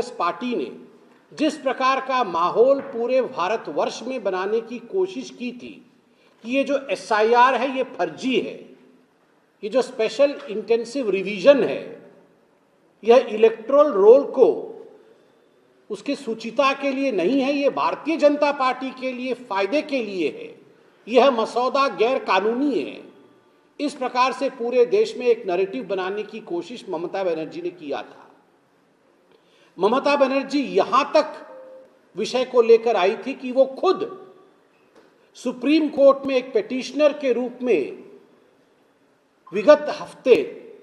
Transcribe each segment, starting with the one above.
Congress party ने जिस प्रकार का माहौल पूरे भारतवर्ष में बनाने की कोशिश की थी कि ये जो एसआईआर है ये फर्जी है, ये जो स्पेशल इंटेंसिव रिवीजन है यह इलेक्टोरल रोल को उसकी सुचिता के लिए नहीं है, ये भारतीय जनता पार्टी के लिए फायदे के लिए है, यह मसौदा गैर कानूनी है। इस प्रकार से पूरे देश में एक नैरेटिव बनाने की कोशिश ममता बनर्जी ने किया था। ममता बनर्जी यहां तक विषय को लेकर आई थी कि वो खुद सुप्रीम कोर्ट में एक पिटिशनर के रूप में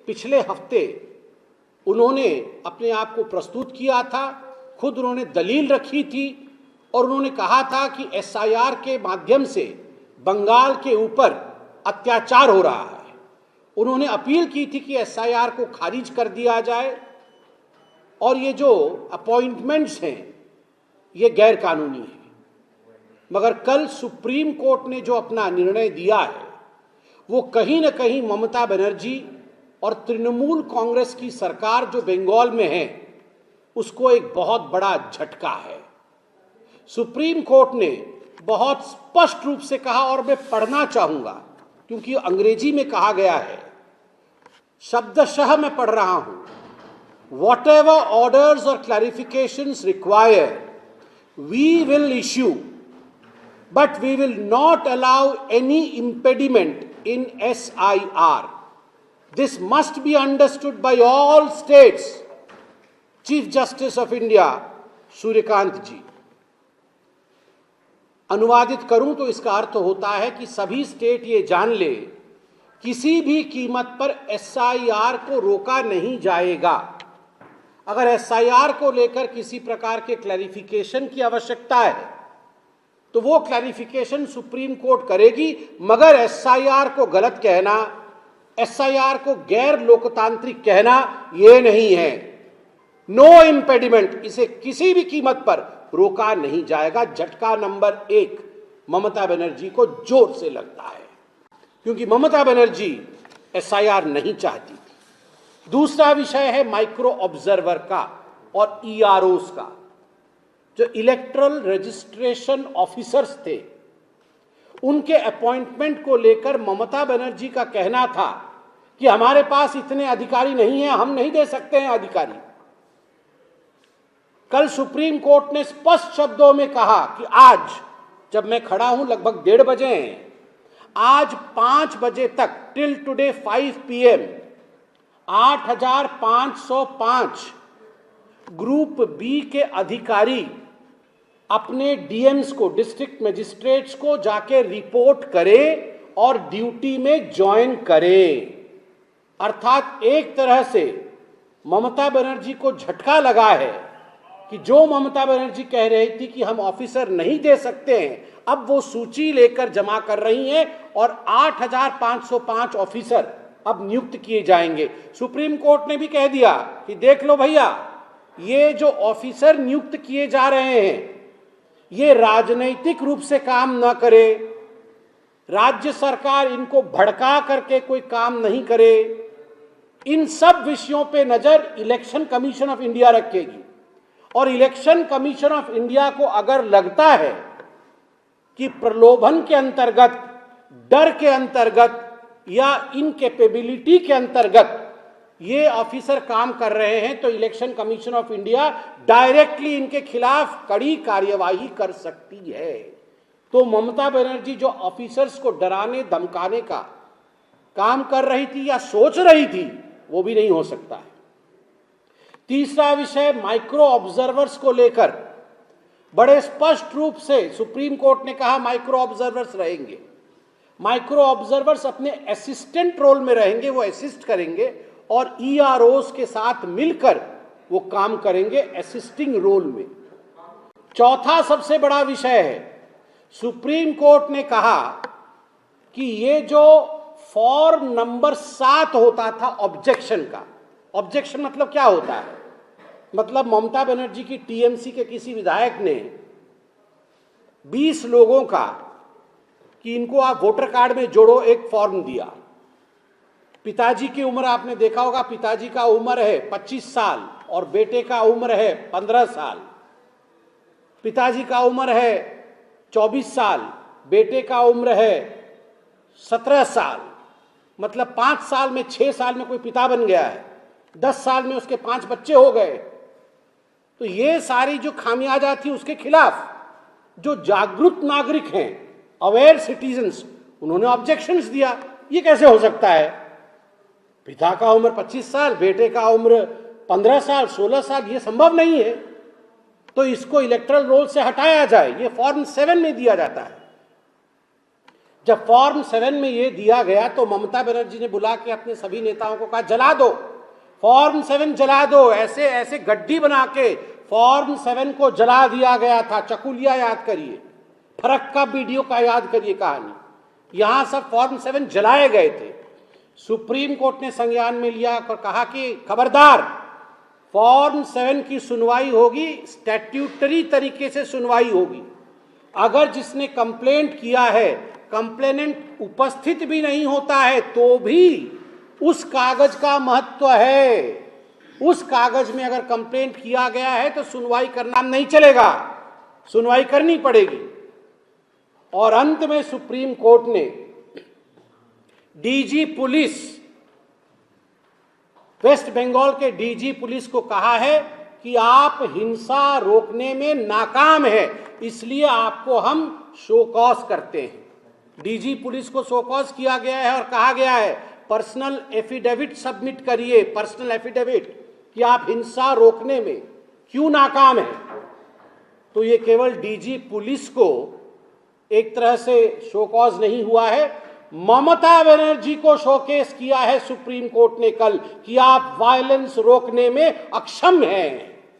पिछले हफ्ते उन्होंने अपने आप को प्रस्तुत किया था, खुद उन्होंने दलील रखी थी और उन्होंने कहा था कि एसआईआर के माध्यम से बंगाल के ऊपर अत्याचार हो रहा है। उन्होंने अपील की थी कि एसआईआर को खारिज कर दिया जाए और ये जो अपॉइंटमेंट्स हैं ये गैर कानूनी है। मगर कल सुप्रीम कोर्ट ने जो अपना निर्णय दिया है वो कहीं ना कहीं ममता बनर्जी और तृणमूल कांग्रेस की सरकार जो बंगाल में है उसको एक बहुत बड़ा झटका है। सुप्रीम कोर्ट ने बहुत स्पष्ट रूप से कहा, और मैं पढ़ना चाहूंगा क्योंकि अंग्रेजी में कहा गया है, शब्दशः मैं पढ़ रहा हूं, whatever orders or clarifications required we will issue, but we will not allow any impediment in SIR. This must be understood by all states. Chief justice of India Suryakant ji. अनुवादित करूं तो इसका अर्थ होता है कि सभी स्टेट ये जान ले किसी भी कीमत पर एसआईआर को रोका नहीं जाएगा। अगर एसआईआर को लेकर किसी प्रकार के क्लैरिफिकेशन की आवश्यकता है तो वो क्लैरिफिकेशन सुप्रीम कोर्ट करेगी, मगर एसआईआर को गलत कहना, एसआईआर को गैर लोकतांत्रिक कहना ये नहीं है। नो इम्पेडिमेंट, इसे किसी भी कीमत पर रोका नहीं जाएगा। झटका नंबर 1 ममता बनर्जी को जोर से लगता है क्योंकि ममता बनर्जी एसआईआर नहीं चाहती थी। दूसरा विषय है माइक्रो ऑब्जर्वर का और ईआरओस का। जो इलेक्टोरल रजिस्ट्रेशन ऑफिसर्स थे उनके अपॉइंटमेंट को लेकर ममता बनर्जी का कहना था कि हमारे पास इतने अधिकारी नहीं हैं, हम नहीं दे सकते हैं अधिकारी। कल सुप्रीम कोर्ट ने स्पष्ट शब्दों में कहा कि आज जब मैं खड़ा हूं लगभग 1:30 बजे हैं, आज 5 बजे तक till today 5 PM 8505 group B के अधिकारी अपने डीएम्स को, डिस्ट्रिक्ट मजिस्ट्रेट्स को जाके रिपोर्ट करें और ड्यूटी में ज्वाइन करें। अर्थात एक तरह से ममता बनर्जी को झटका लगा है कि जो ममता बनर्जी कह रही थी कि हम ऑफिसर नहीं दे सकते हैं, अब वो सूची लेकर जमा कर रही हैं और 8505 ऑफिसर अब नियुक्त किए जाएंगे। सुप्रीम कोर्ट ने भी कह दिया कि देख लो भैया, ये जो ऑफिसर नियुक्त किए जा रहे हैं ये राजनैतिक रूप से काम न करे, राज्य सरकार इनको भड़का करके कोई काम नहीं करे। इन सब विषयों पे नजर इलेक्शन कमीशन ऑफ इंडिया रखेगी और इलेक्शन कमीशन ऑफ इंडिया को अगर लगता है कि प्रलोभन के अंतर्गत, डर के अंतर्गत या इनकेपेबिलिटी के अंतर्गत ये ऑफिसर काम कर रहे हैं तो election commission of India directly इनके खिलाफ कड़ी कार्यवाही कर सकती है। तो ममता बनर्जी जो ऑफिसर्स को डराने धमकाने का काम कर रही थी या सोच रही थी वो भी नहीं हो सकता है। तीसरा विषय माइक्रो ऑब्जर्वर्स को लेकर बड़े स्पष्ट रूप से सुप्रीम कोर्ट ने कहा माइक्रो ऑब्जर्वर्स रहेंगे। माइक्रो ऑब्जर्वर्स अपने असिस्टेंट रोल में रहेंगे, वो असिस्ट करेंगे और ईआरओस के साथ मिलकर वो काम करेंगे असिस्टिंग रोल में। चौथा सबसे बड़ा विषय है, सुप्रीम कोर्ट ने कहा कि ये जो फॉर्म नंबर 7 होता था ऑब्जेक्शन का, ऑब्जेक्शन मतलब क्या होता है, मतलब ममता बनर्जी की टीएमसी के किसी विधायक ने 20 लोगों का कि इनको आप वोटर कार्ड में जोड़ो एक फॉर्म दिया। पिताजी की उम्र आपने देखा होगा, पिताजी का उम्र है 25 साल, और बेटे का उम्र है 15 साल, पिताजी का उम्र है 24 साल, बेटे का उम्र है 17 साल, मतलब 5 साल में 6 साल में कोई पिता बन गया है, 10 साल में उसके 5 बच्चे हो गए। तो ये सारी जो खामियाजा थी उसके खिलाफ जो जागरूक नागरिक हैं, अवेयर सिटीजन्स, उन्होंने ऑब्जेक्शंस दिया। ये कैसे हो सकता है, पिता का उम्र 25 साल, बेटे का उम्र 15 साल, 16 साल, ये संभव नहीं है, तो इसको इलेक्टरल रोल से हटाया जाए। ये फॉर्म 7 में दिया जाता है। जब फॉर्म 7 में ये दिया गया तो ममता बनर्जी ने बुला के अपने सभी नेताओं को कहा जला दो, फॉर्म 7 जला दो। ऐसे ऐसे गड्ढी बना के फॉर्म 7 को जला दिया गया था। चकुलिया याद करिए, फरक्का वीडियो का याद करिए कहानी, यहां सब फॉर्म 7 जलाए गए थे। सुप्रीम कोर्ट ने संज्ञान में लिया और कहा कि खबरदार, फॉर्म 7 की सुनवाई होगी, स्टैट्यूटरी तरीके से सुनवाई होगी। अगर जिसने कंप्लेंट किया है, कंप्लेनेंट उपस्थित भी नहीं होता है तो भी उस कागज का महत्व है। उस कागज में अगर कंप्लेंट किया गया है तो सुनवाई करना नहीं चलेगा, सुनवाई करनी पड़ेगी। और अंत में सुप्रीम कोर्ट ने डीजी पुलिस, वेस्ट बंगाल के डीजी पुलिस को कहा है कि आप हिंसा रोकने में नाकाम है, इसलिए आपको हम शो कॉज करते हैं। डीजी पुलिस को शो कॉज किया गया है और कहा गया है पर्सनल एफिडेविट सबमिट करिए, पर्सनल एफिडेविट, कि आप हिंसा रोकने में क्यों नाकाम है। तो ये केवल डीजी पुलिस को एक तरह से शो कॉज नहीं हुआ है, ममता बनर्जी को शोकेस किया है सुप्रीम कोर्ट ने कल कि आप वायलेंस रोकने में अक्षम हैं।